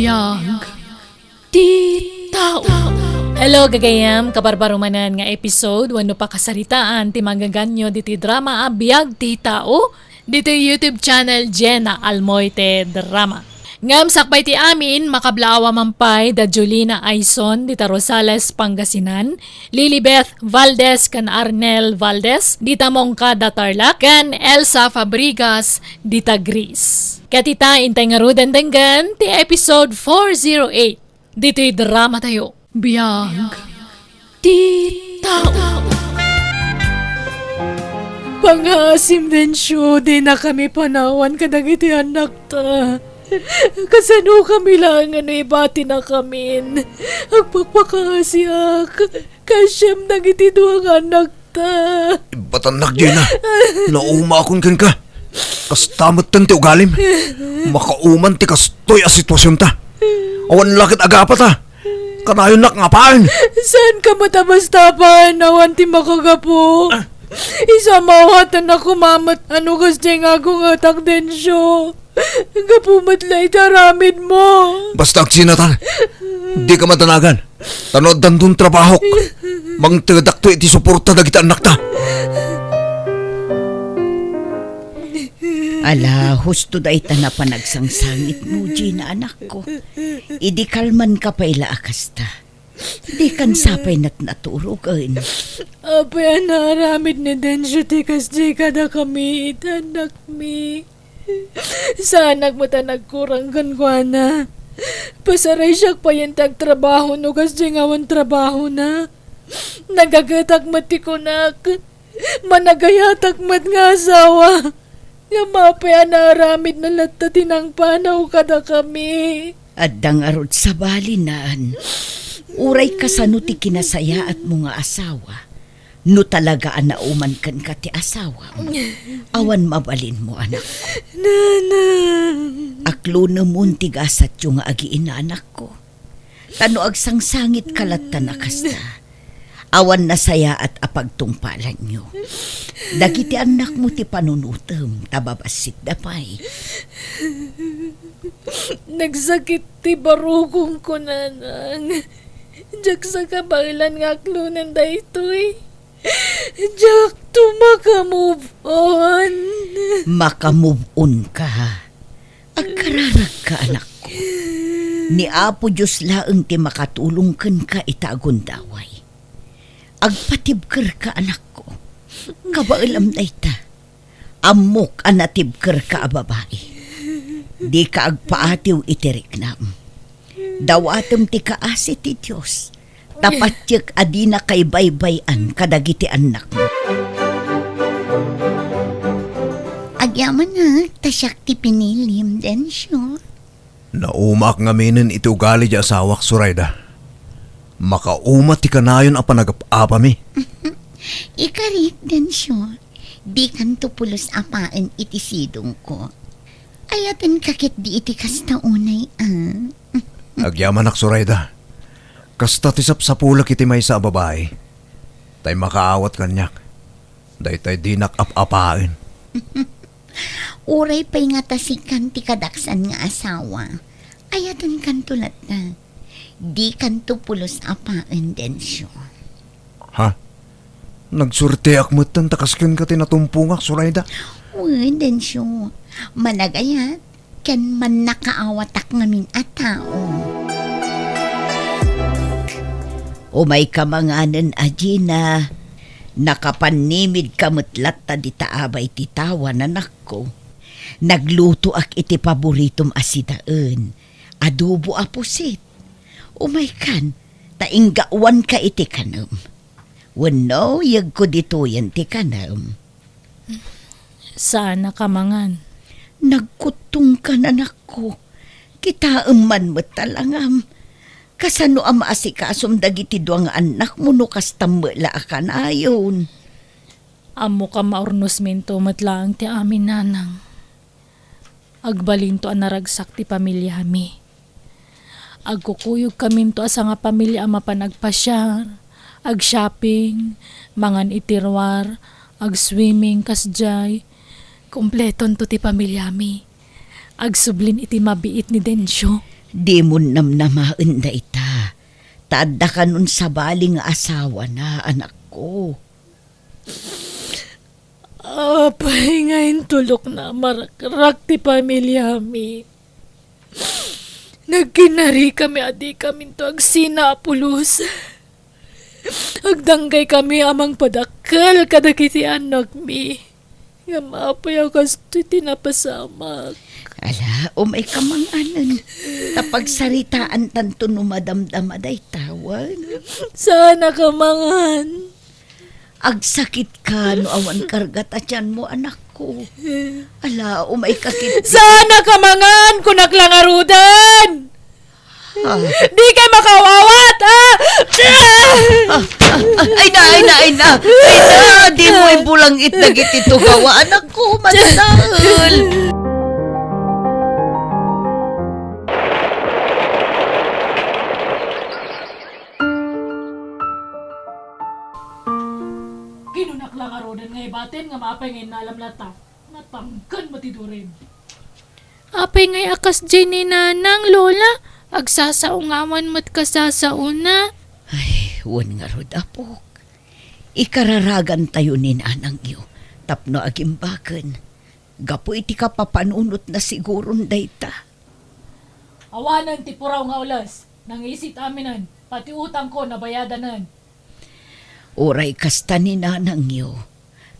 Biyag Ti Tao. Hello gagayam, kabarbarumanan nga episode wano pa kasaritaan ti magaganyo diti drama Biyag Ti Tao dito YouTube channel Jenna Almoite Drama. Ngam sakbay ti amin makablawa mampay da Julina Aison dita Rosales Pangasinan, Lilibeth Valdez kan Arnel Valdez dita Mongka da Tarlac, kan Elsa Fabrigas dita Greece. Katita intay nga rudan denggan ti episode 408 dito'y drama tayo Biyag Ti Tao. Pangasim din siyo, di na kami panawan kadagiti anak ta. Kasano kami lang ibati na kamin. Agpagpakasyak, kasyam nagiti duwang anak ta. Batanak dyan na, naumakon kan ka. Kastamot tan ti ugalim. Makauman ti kastoy a sitwasyon ta. Awan lakit agapat ta. Kanayon nak ngapain. Saan ka matabas-tapan? Awan ti makagapo. Isa mawatan na kumamat ano gusto nga akong atak din siyo. Gapumatlay taramid mo. Basta agsinatan, di ka matanagan. Tanod dandun trabahok. Mang tagadakto iti suporta na kita anak ta. Ala, husto da ita na panagsangsangit mo, Gina, anak ko. Idi kalman ka pa ila akas ta. Di kan sapay nat naturugan. Apay naramid ni Densyo tikas di kada kami itanak mi. Sanak mo ta nagkurang gangwana. Pasaray siya pa yung tagtrabaho no kasi ngawan trabaho na. Nagagatak mati ko nak. Managayatak mat nga asawa. Nga mapaya naramid na latatin ang panaw kada kami. Addang arod sa balinaan. Uray ka sa ti kinasaya at mga asawa. No talaga anauman kan ka ti asawa mo. Awan mabalin mo anak ko. Nanang. Aklo na muntig asat yung agiin na anak ko. Tano agsangsangit kalat na kasta. Awan na saya at apagtungpalan nyo. Dagiti anak mo ti panunutem, tababasit dapay. Nagsakit ti barugong ko, nanang. Diyak sa kabailan nga aklunan da ito'y. Diyak to makamove on. Makamove on ka ha. Agkararag ka anak ko. Ni Apo Diyos laeng ti makatulong ken ka itagon daway. Agpatibker ka anak ko. Kabailam na ita. Amok anatibker ka babae. Di ka agpaatiw itirik nam. Dawatem ti kaasi ti Diyos. Tapatyek adina kay baybayan kadagiti anak mo. Agyaman na, tasyak ti pinilim den siyo. Naumak nga minin iti ugali di asawak Surayda. Makaumat ti kanayon a panagap-apa mi. Ikarit din siya. Di kanto pulos apaan iti sidong ko. Ayaten kakit di iti kasta unay Agyaman ak Surayda. Kasta ti sapsapulak iti may sa babae. Tay makaawat kanyak. Day tay dinak ap-apain. Uray pa'y nga tasikan ti kadaksan nga asawa. Ayaten kanto lat na. Di kanto pulos apaan din siya. Ha? Nagsurte akmutan takaskin ka tinatumpungak Surayda. Uy, din siya. Managayat. Ken man nakaawatak ngamin at tao. Umay kamanganan Gina. Nakapanimid kamutlat ta di taabay ti tawan anak ko. Nagluto ak iti paboritom asidaan. Adobo apusit. Umay kan, tainggawan ka iti kanam. Wano, yag ko dito yan ti kanam. Sana kamangan. Nagkutong ka na nako. Kita man mo talangam. Kasano ang maasikasom dagiti duwang anak mo no kastambala ka na ayon. Amo ka maurnos minto matlaang ti amin nanang. Agbalinto ang naragsak ti pamilya mi. Agkukuyog kami to asa nga pamilya ang mapanagpasyar. Ag-shopping, mangan itirwar, ag-swimming kasjay. Kompleton to ti pamilya mi. Agsublin iti mabiit ni Densyo. Di mo namnamaan da ita. Taadda ka nun sa baling asawa na, anak ko. Apay ngayon tulok na marakrak ti pamilya mi. Nagkinari kami adi kami to agsina pulos. Agdanggay kami amang padakal kadakiti anak mi. Nga maapay akas tinapasamak. Ala, umay ka mang anan. Tapag saritaan tanto numadamdamaday tawan. Sana ka mangan. Agsakit ka no awan kargat atyan mo, anak ko. Ala, umay kakit. Sana ka mangan kunaklangarudan. Di kay makawawat, Ay na. Di mo ibulang itnagit ito gawa, anak ko, manadahal. Kinunaklangarudan nga ibatin nga maapay ngayon nalam lata. Natangkan matidurin. Apay ngay akas dyan ni nanang, lola. Agsasaungawan mo't kasasauna. Ay, wan nga rod, apok. Ikararagan tayo ni nanang iyo. Tapno agimbakan. Gapo iti ka papanunot na siguron dayta. Awanan ti puraw nga ulas. Nangisit aminan. Pati utang ko nabayadanan. Oray kasta ni nanang iyo.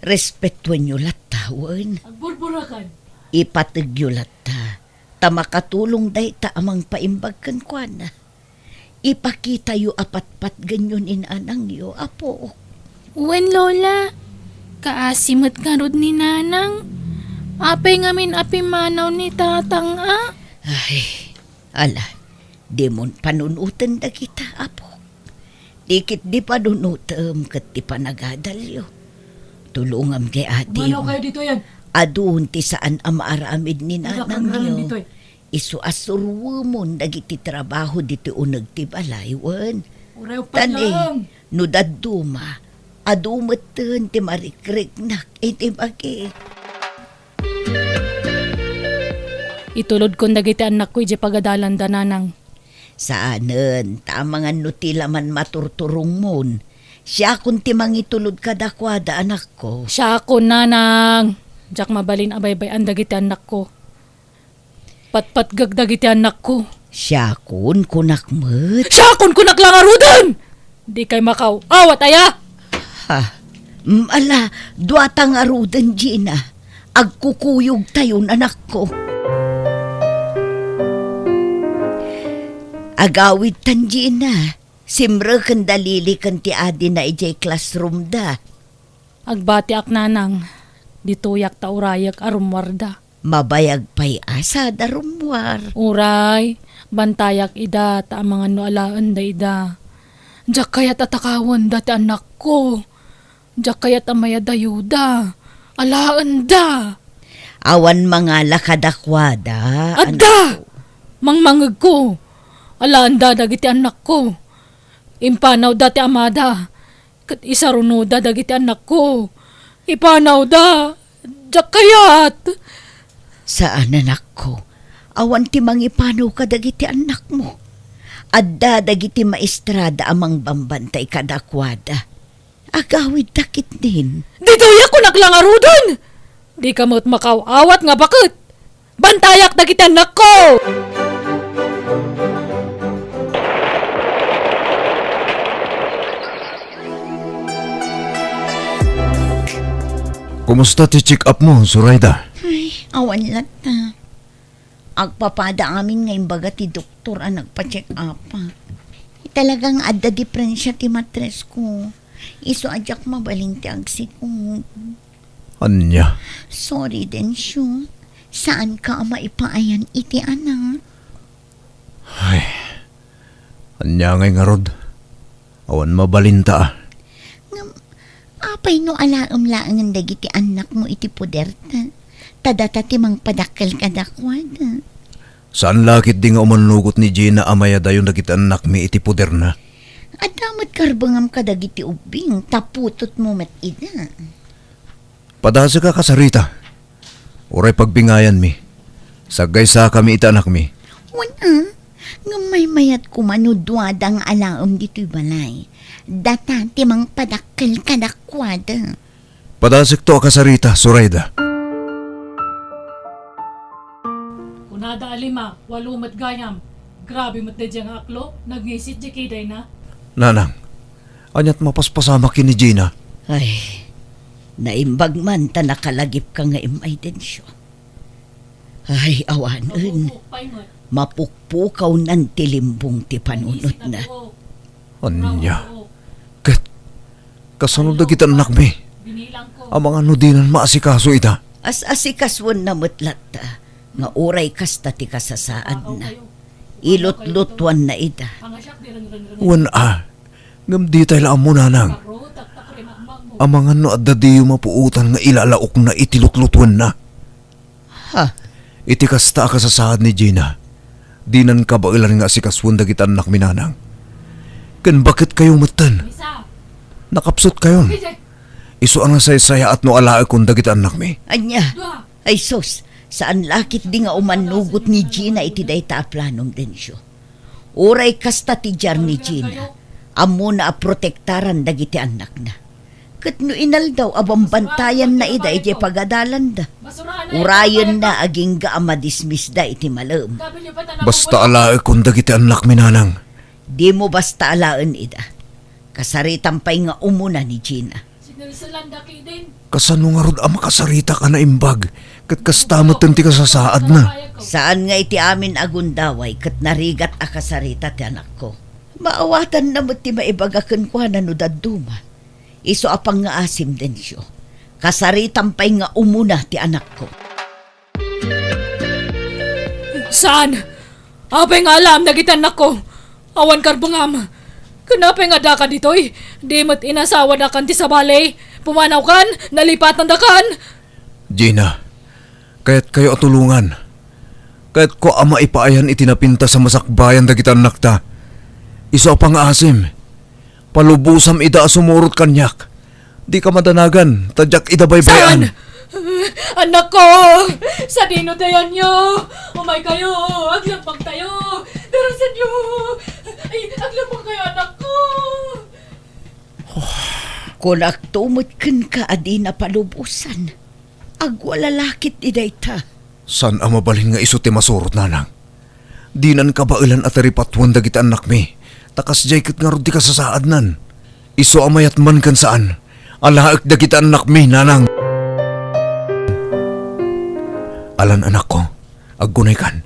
Respetuan nyo latawan. Agburburakan. Ipatag nyo lata. Tamakatulong dayta amang paimbagkan kwa na. Ipakita yu apat-pat ganyon inanang yu, apo. Uwen, lola. Kaasimot ka rod ni nanang. Apay ngamin api manaw ni tatang, Ay, ala, di mon panunutan da kita, apo. Dikit di pa dunutam kat di pa nagadalyo. Tulungam kay ate mo. kayo dito yan? Adun ti saan ang maaramid ni nanang Nagkakagalan dito yu. Isu asurwo mo dagiti trabaho dito unag ti balaywan. Uray Tani, no daduma, adumatan ti marikriknak, iti bagi. Itulod kong dagiti anak ko iti pagadalan da nanang. Saanen, tamangan no ti laman maturturong mon. Siya kun ti mangitulod kadakwada anak ko. Siya ako, nanang. Diyak mabalin abaybay ang dagiti anak ko. Patpat gagdagiti anak ko. Siya kun kunakmet. Siya akong kunaklangarudan! Di kay makaw. Awat aya! Ha, ala, duatang arudan Gina. Agkukuyog tayon anak ko. Agawid tan Gina. Simre kan dalili kan ti adi na ijay classroom da. Agbati ak nanang. Dituyak ta urayak arumwarda. Mabayag pa'y asa darumwar. Uray, bantayak ida ta ang mga noalaan da ida. Diyak kayat atakawan dati anak ko. Diyak kayat amaya dayuda. Alaan da. Awan mga lakadakwada. Adda! Mangmangag ko. Alaan da dagiti anak ko. Impanaw dati amada. Kat isaruno da dagiti anak ko. Ipanaw da. Diyak kayat. Saan anak ko? Awan ti mangipanaw ka dagiti anak mo. Adda dagiti maestrada amang bambantay kadakwada. Agawid takit din. Dito yak kunaklangarudon! Di ka mo't makawawat nga bakit? Bantayak na kita anak ko! Kumusta ti check up mo, Surayda? Ay, awan lata. Agpapada amin ngayon baga ti doktor ang nagpa-check up. Talagang adda diferensya ti matres ko. Iso adyak mabaling ti agsi ko. Anya? Sorry din siyo. Saan ka maipaayan iti anak? Ay, anya ngay nga rod. Awan mabalinta ah. Apay no alaam laang dagiti anak mo iti puderta. Tadata ti mang padakkel kadakwada. Saan lakit di nga umanugot ni Gina amaya dayon dagiti anak mi iti puder na? At damat karbangam kadagiti ubing. Taputot mo met ida. Padasa ka kasarita. Uray pagbingayan mi. Sagay sa kami ita anak mi. Wala. Ngamay mayat kumanudwadang alaom dito'y balay. Data timang padakkel kadakwada. Padasik to akasarita, Surayda. Kunada alima, walumat gayam. Grabe mat na diyang aklo, nagngisit di kiday na. Nanang, anyat mapaspasama kini Gina. Ay, naimbag man ta nakalagip ka nga imay densyo. Ay, awanan. Pupukpay mat. Mapukpukaw ng tilimbong ti panunot na. Anya, ket, kasunod na kita anak mi. Binilang ko. Ang mga nudinan maasikaso ita. As-asikaswan na mutlat ta, nga oray kasta ti kasasaad na. Ilot-lotwan na ita. Pangasyak di rin. Wan ngam di tayo laam mo nanang. Paro, taktak rin akmang mo. Ang mga no adda diyo mapuutan nga ilalaok na itilutlutuan na. Ha? Iti kasta kasasaad ni Gina. Dinan ka ba ilan nga sikaswan da kita anak mi nanang. Kan bakit kayo matan? Isa. Nakapsot kayon. Kijay. Iso ang saya at no alae kung da kita anak mi. Anya, Dua. ay sus, saan lakit di nga umanugot ni Gina iti day ta planom densyo. Oray kasta ti jar ni Gina. Amo na protektaran dagiti anak na. Kat no inal daw abang bantayan na ida iti pagadalan da. Basurahan na. Urayon na aging ga amadismis da iti malam. Kabili pa tanong Basta alae kung da kita anak mi nanang. Di mo basta alaan ida. Kasaritan pa'y nga umuna ni Gina. Sinarisalanda kay din. Kasano nga rod ang makasarita ka na imbag. Kat kastamat ti kasasaad na. Saan nga iti amin agundaway kat narigat akasarita ti anak ko. Maawatan na mo ti maibagakan ko na no daduma. Iso apang nga asim din siyo. Kasaritan pa'y nga umuna ti anak ko. Saan? Apay nga alam na gitan nako. Awan karbungam. Kanapay nga daka ditoy. Di mat inasawa da kan ti sa balay. Pumanaw kan, nalipat ng dakan. Gina, kaya't kayo atulungan. Kaya't ko ama ipaayan itinapinta sa masakbayan da kita anak ta. Iso pang asim. Palubusam ida sumurot kanyak. Di ka madanagan, tadyak ida baybayan. Saan? Anak ko! Sa dino dayan nyo! Umay kayo! Aglambang tayo! Darasan nyo! Ay, aglambang kayo anak ko! Kung aktumot kan ka adi na palubusan. Agwalalakit iday ta. San ang mabalhin nga iso ti masurot nanang? Dinan ka ba ilan at ripatwan da kita anak mi? Takas jay kat nga rod di kasasaad nan. Iso amayat man kan saan? Alaak da kita anak mi nanang. Alan anak ko, aggunay kan.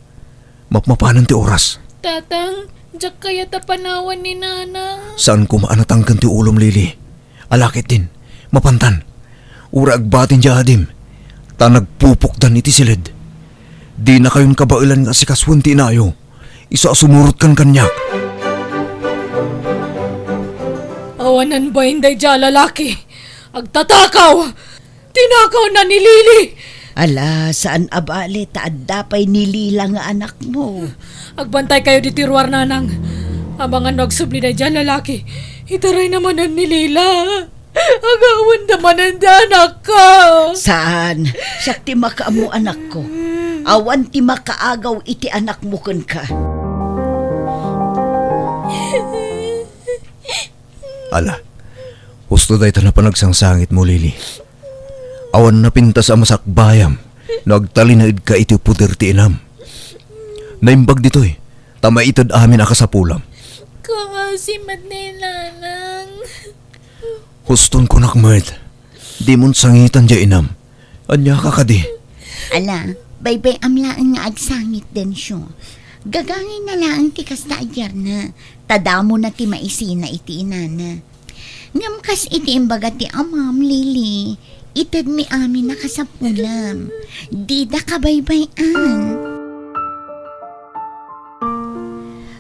Mapmapanan ti oras. Tatang, jak kaya tapanawan ni nanang. Saan ko maanatangkan ti ulom lili? Alakit din, mapantan. Ura agbatin di adim. Ta nagpupukdan iti silid. Di na kayon kabailan nga si kaswan ti inayo. Isa sumurot kan kanyak. Awanan ba hindi dya lalaki? Agtatakaw! Tinakaw na ni Lily! Ala, saan abali taadapay nilila nga anak mo? Agbantay kayo di tiruar nanang. Abangan nagsubli na dyan lalaki. Itaray naman ang nilila. Agawan naman ang anak ko. Saan? Siyak ti makaamo anak ko. Awan ti makaagaw iti anak mo kun ka. Ala, husto day ta na panagsangsangit mo, Lili. Awan na pinta sa masakbayam, nagtalinaid ka iti puder ti inam. Naimbag dito'y, tama itad amin akasapulam. Kakasimat ni nanang. Huston ko nakmerd, di mon sangitan dya inam. Anya ka kadi. Ala, baybay amlaan nga agsangit din siya. Gagangin na lang ti kasta agyar na. Tadamo na ti maisina iti inana. Ngamkas iti imbaga ti amam, Lili. Itad mi amin nakasapulam. Di da kabaybayan.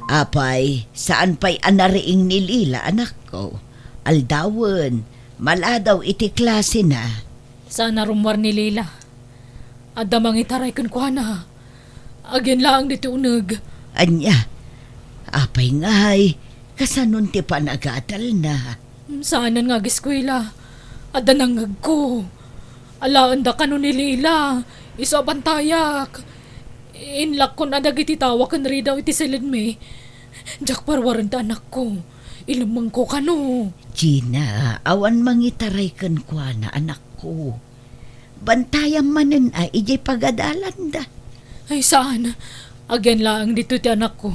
Apay, saan pa'y anariing nilila anak ko? Aldawan, maladaw iti klase na. Sana rumwar ni Lila. Adamang itaray kun ko na. Agyan lang dito unag. Anya, apay ngay, kasanon ti panagadal na. Saanan nga giskwela. Adanangag ko. Alaan da kano ni Lila. Isa bantayak. Inlak ko na dagiti tawa kan rin daw iti silid me. Jak parwaran ta anak ko. Ilamang ko kano. Gina, awan mangitaray kan kwa na anak ko. Bantayang manen ay ijay pagadalan da. Ay saan? Again lang dito ti anak ko.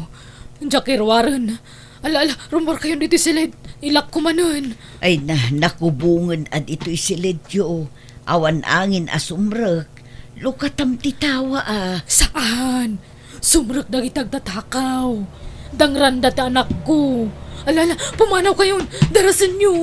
Jak irwaran. Ala, rumor kayo dito silid. Ilak ko manon. Ay nakubungan at ito'y silidyo. Awan angin asumrek. Lukatam titawa Saan? Sumrek na itagtatakaw. Dangranda ti anak ko. Alala, pumanaw kayon. Darasan nyo.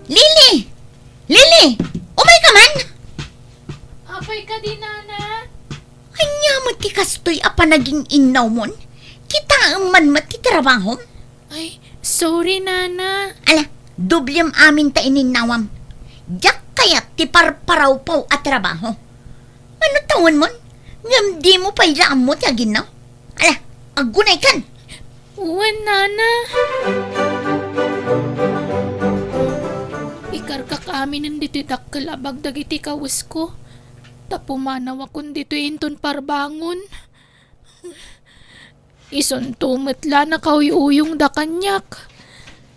Lily! Lily! Umay ka man! Apay ka di, nana. Kanya mati kastoy apa naging inaw mon? Kita ang man mati trabaho? Ay, sorry, nana. Ala, dublem amin ta ininawam. Jak kayat ti parparaw paw at trabaho. Ano tawon mon? Ngam di mo pa ilaan mo ti aginaw? Ala, agunay kan! Uwan, nana. Ikarkak amin ng dito dakkalabag dagiti kawas ko. Tapumanaw akong dito inton parbangon. Ison tumetla na kauyuyong da kanyak.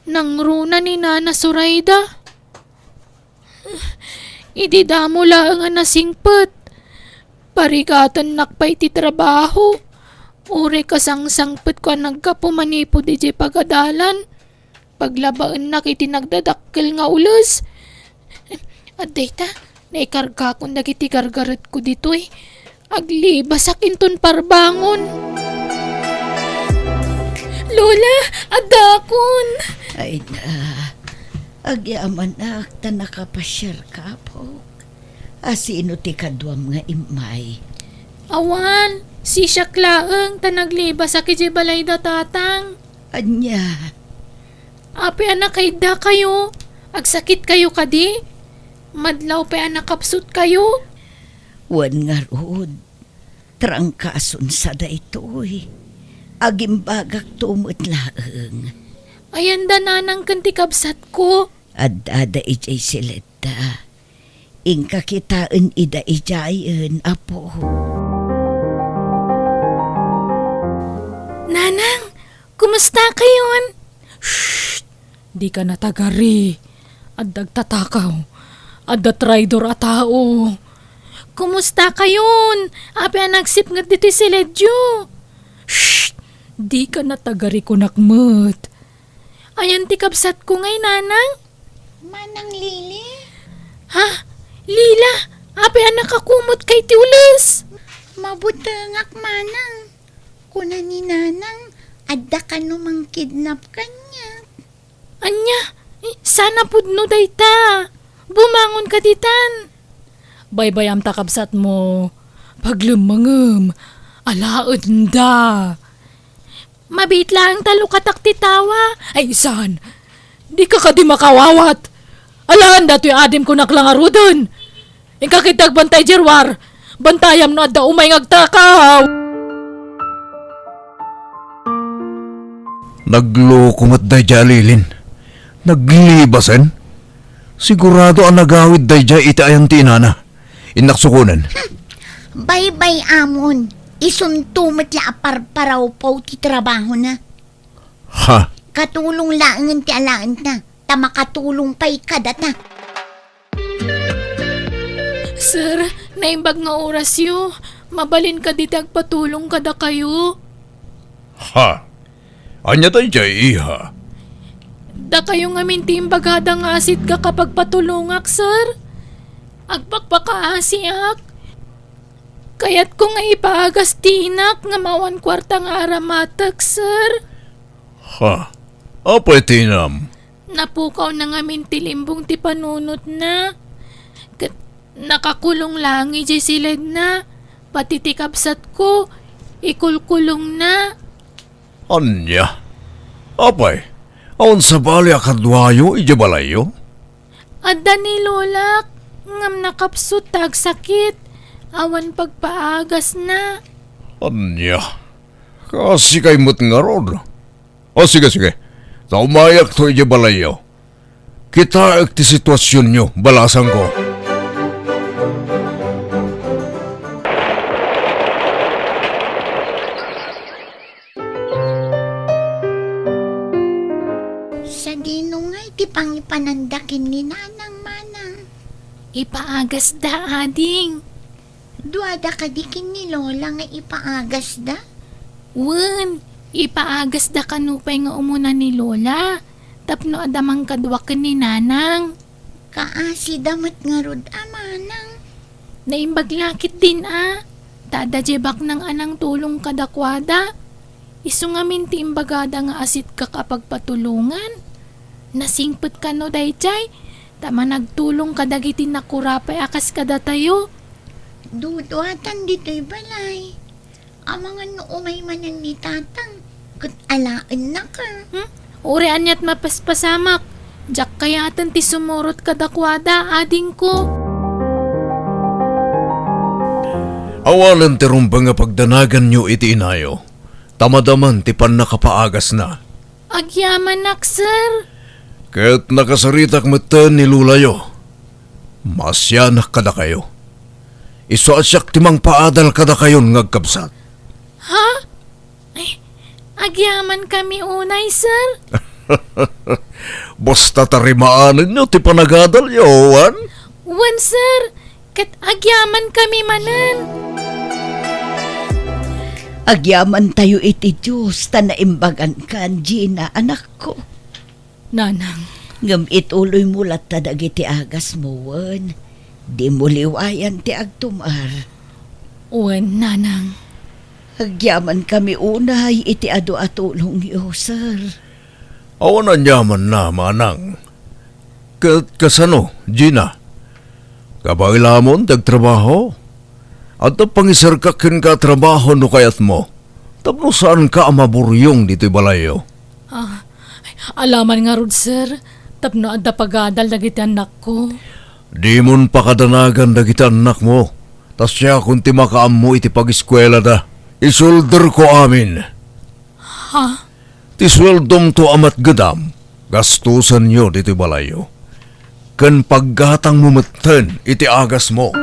Nang runa ni Nana Surayda. Idi damo lang nga nasingpet. Parigatan nakpay ti trabaho. Ure kasangsangpet ko nagkapumanipo di pagadalan. Paglabaan na kiti nagdadakkel nga ulos. At data, naikarga ko nagiti gargaret ko dito eh. Aglibasak inton parbangon. Lola, adakon. Ay na, agyaman na ta nakapasyar ka po. Asino ti kadwam nga imay. Awan, si Syaklaeng tanaglibas sa kiji balay da tatang. Anya, Ape anak kayda kayo. Agsakit kayo kadi. Madlaw pa anak kapsut kayo. wan nga rod. Trangkason sa da ito'y. Agimbagak tumot laeng. Ayan da nanang kanti kapsat ko. Adada ijay silita. Ingka kitaan ida ijayan, apo. Nanang, kumusta kayon? Shh! Di ka natagari. At dagtatakaw. At da traidor a tao. Kumusta kayon? Api anagsip nga dito si Ledyo. Shh! Di ka natagari ko nakmut. Ayan ti kapsat ko ngay, nanang. Manang Lily? Ha? Lila, api anak akumot kay tiulis. Mabutangak manang. Kuna ni nanang, adda ka numang kidnap kanya. Anya, sana pudno dayta. Bumangon ka ditan. Baybayam takabsat mo. Paglumangam, alaad da. Mabit lang talo katak titawa. Ay san, di ka di makawawat. Alaan dato'y adim ko naklangarudon. Ingka kitag bantay jerwar. Bantayam na da umay ngagtakaw. Nagloko mat day jalilin. Naglibasan? Sigurado ang nagawid day jay iti ayang tinana. Inaksukunan. Bye-bye amon. Isuntumot la parparaw paw ti trabaho na. Ha? Katulong laangan ti alaan na. Tamakatulong pa'y kadata. Sir, naimbag nga oras yo. Mabalin ka di patulong kada kayo. Ha? Anya day jay iha? Da kayo nga mintimbagada nga asit ka kapag patulungak, sir. Agpakpakaasiak. Kaya't ko nga ipaagas tinak nga mawan kwarta nga aramatak, sir. Ha? Apay tinam? Napukaw na nga mintilimbong ti panunot na. Nakakulong lang iji silid na. Pati ti kapsat ko, ikulkulong na. Anya? Apay? Awan sa bali akadwayo ijabalayo? Adda ni Lolak, ngam nakapsut tag sakit. Awan pagpaagas na. Anya? Kasi kay mo't nga rod. O sige, sige. Sa umayak to ije balayo. Kita ti sitwasyon nyo, balasan ko. Sa dino nga, iti pangipanandakin ni nanang manang. Ipaagas da, ading. Duada ka dikin ni Lola nga ipaagas da. Wen, ipaagas da kanupay nga umuna ni Lola. Tapno adamang kadwakan ni Nanang. Kaasi damat nga rod amanang. Naimbag lakit din Tada jebak ng anang tulong kadakwada. Isu nga minti imbagada nga asit ka kapag patulungan. Nasingpet ka no dayjay. Tama nagtulong kadagitin na kurapay akas kada tayo. Duduatan dito'y balay. Amangan no umay manan ni tatang. Kat alaan na ka. Uri anyat mapaspasamak. Jak kaya atan ti sumurot kadakwada ading ko. Awalan ti rumba nga pagdanagan nyo iti inayo. Tamadaman ti pan nakapaagas na. Agyaman nak, sir. Kaya't nakasaritak matan ni lulayo. Masyanak kada kayo. Iso at siyak timang paadal kada kayon ngagkabsat. Ha? Ay, agyaman kami unay, sir. Basta tarimaanan nyo ti panagadal yawan. Wan, sir. Kat agyaman kami manan. Agyaman tayo iti Diyos, tanaimbagan ka, Gina, anak ko. Nanang, Ngam ituloy mo lat tadagiti agas mo, wan. Di mo liwayan ti agtumar. wan, nanang. Agyaman kami unay iti adu atulong yo, sir. Awan yaman na, manang. Kasano, Gina? Kabailamon, tagtrabaho? At pangisarkakin ka trabaho no kayat mo. Tapno saan ka amaburyong dito'y balayo? Alaman nga rod, sir. Tapno adda pagadal dagiti anak ko. Di mon pakadanagan dagiti anak mo. Tas siya kung ti makaam mo iti pag-eskwela da. Isulder ko amin. Ha? Ti sweldom to amat gadam. Gastusan nyo dito'y balayo. Kan paggatang mumatan iti agas mo.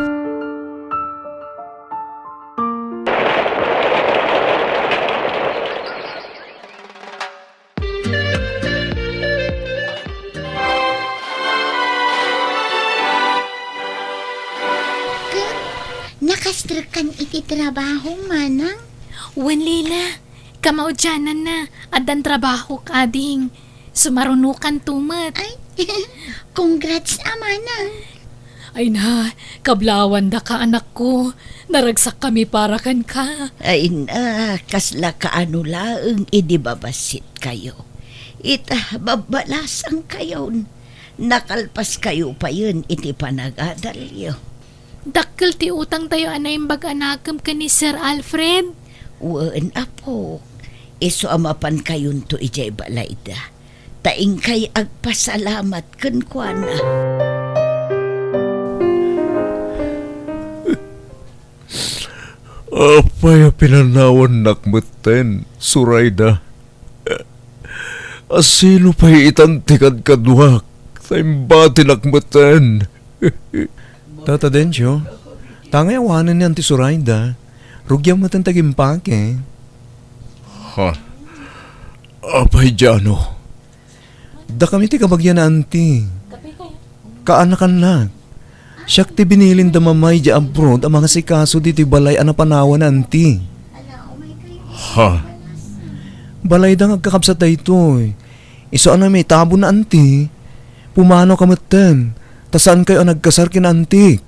Nakastrukan iti trabaho manang. Wan, Lila. Kamaudyanan na. Adan trabaho kading. Sumarunukan tumat. Ay, congrats amanang. Ay na, kablawan da ka anak ko. Naragsak kami para kan ka. Ay na, kasla kaano laeng idibabasit kayo. Ita, babalasang kayon. Nakalpas kayo pa yun iti panagadalyo. Dakkel ti utang tayo anaimbag anakam ka ni Sir Alfred. Wan apo, iso amapan kayon to ijay balayda. Taing kay agpasalamat ken kuana. Apay pinanawan nakmeten, Surayda. Asino pa'y itantikad kadwak, taimbati nakmeten. Tata Dencio, tangay awanan ni Auntie Surayda. Rugyang matantaging pake. Ha? Apay Jano. Da kami ti kabagyan na Auntie. Kaanakan na. Siyak ti binilin da mamay di abroad ang mga sikaso di ti balay anapanawan na Auntie. Ha? Balay da ngagkakabsat da ito eh. Iso na may tabo na Auntie. Pumano kamatan. Tasaan kayo nagkasar kin Auntie?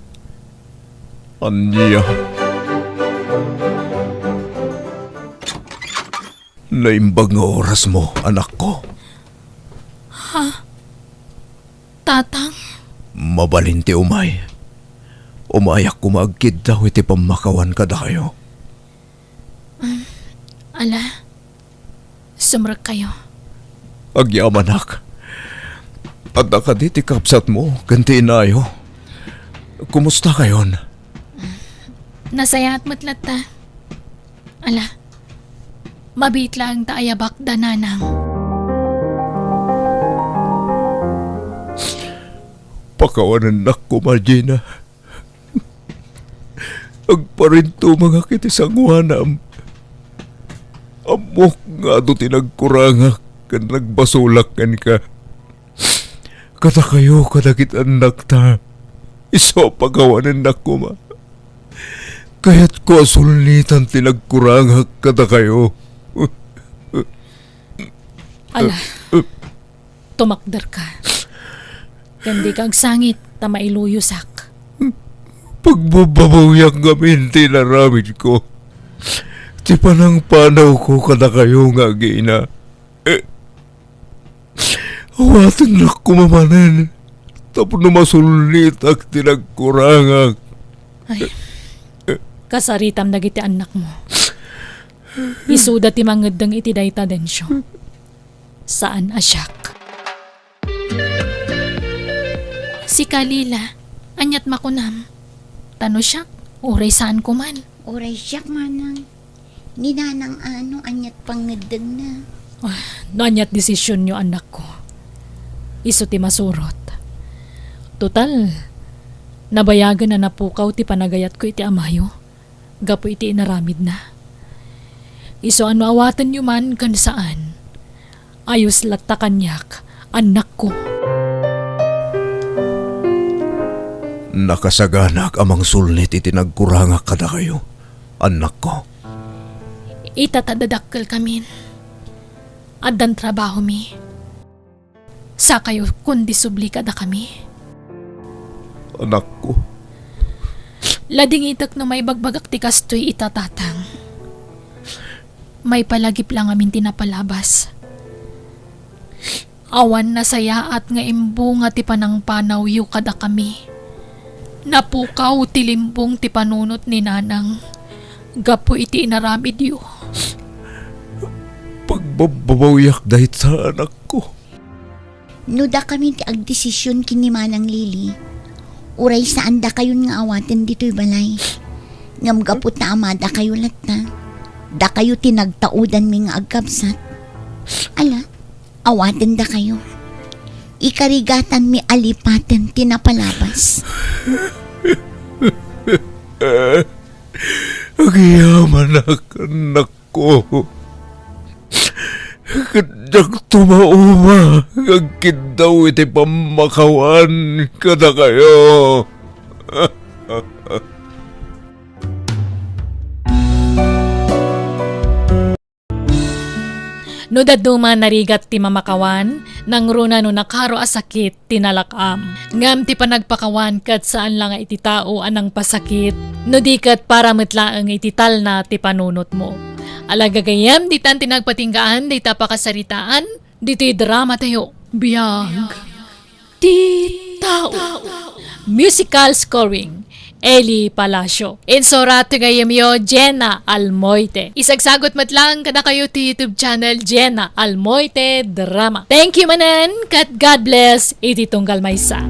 Anya. Naimbag nga oras mo, anak ko. Tatang, Mabalinti umay. Umayak kumagkid daw iti pamakawan ka da kayo. ala. Sumrak kayo. Agyamanak. At nakaditi kapsat mo, ganti inayo. Kumusta kayon? Nasaya at matlat ta. Ala. Mabit lang taayabak da nanang. pakawanan ko, Margina. Agparinto mga kitisangwanam. Amok nga do tinagkurangak kan nagbasulakan ka. Kata kayo kadagit anak ta. Iso pagawanan ko, ma. Kaya't ko asulitan tinagkurangak kata kayo. Ala, tumakder ka. Kandi kag sangit ta mailuyusak. Pagbabawyak gamin tinaramid ko. Ti panang panaw ko kada kayo nga gina. Awatan na kumamanan. Tapos na masulit ak tinagkurangak. Ay, kasaritam dagiti anak mo. Isuda ti mangedeng iti dayta densyo. Saan asyak? Si Kalila, anyat makunam. Tano siya, uray saan ko man. Oray siyak manang. Ninanang ano, anyat pangedeng na. No anyat desisyon nyo anak ko. Iso ti masurot. Total, nabayagan na napukaw ti panagayat ko iti amayo. Gapo iti inaramid na. Iso ano awatan nyo man kan saan. Ayos latta kanyak, anak ko. Nakasaganak amang sulnit iti nagkurangak kada kayo, anak ko. Itatadadakkel kamin. Addan trabaho mi. Sa kayo kundi subli kada kami. Anak ko. Lading itak na may bagbagak ti kastoy itatatang. May palagip lang amin tinapalabas. Awan na saya at nga imbunga ti panang panaw yu kada kami. Napukaw ti limbong ti panunot ni nanang. Gapo iti inaramid yu. Pagbabawyak dahit sa anak ko. Nuda kami ti agdesisyon kini Manang Lili. Uray saan da kayo nga awaten dito'y balay. Ngam gapot na amada kayo latta. Da kayo tinagtaudan mi nga agkabsat. Ala, awaten da kayo. Ikarigatan mi alipaten tinapalabas. Agyaman anak ko. Kadyak tumauma. Agkid daw iti pamakawan kada kayo. No daduma narigat ti mamakawan, nang runa no nakaro asakit tinalakam. Ngam ti panagpakawan kat saan lang iti tao anang pasakit, no di kat para metlaang iti tal na ti panunot mo. Alagagayam di tan tinagpatinggaan, di tapakasaritaan, di ti drama tayo. Biyag. Ti tao. Musical scoring. Eli Palacio. Insorato gayamyo Jenna Almoite. Isagsagot matlang kada kayo ti YouTube channel Jenna Almoite Drama. Thank you manan, kat God bless, iti tunggal maysa.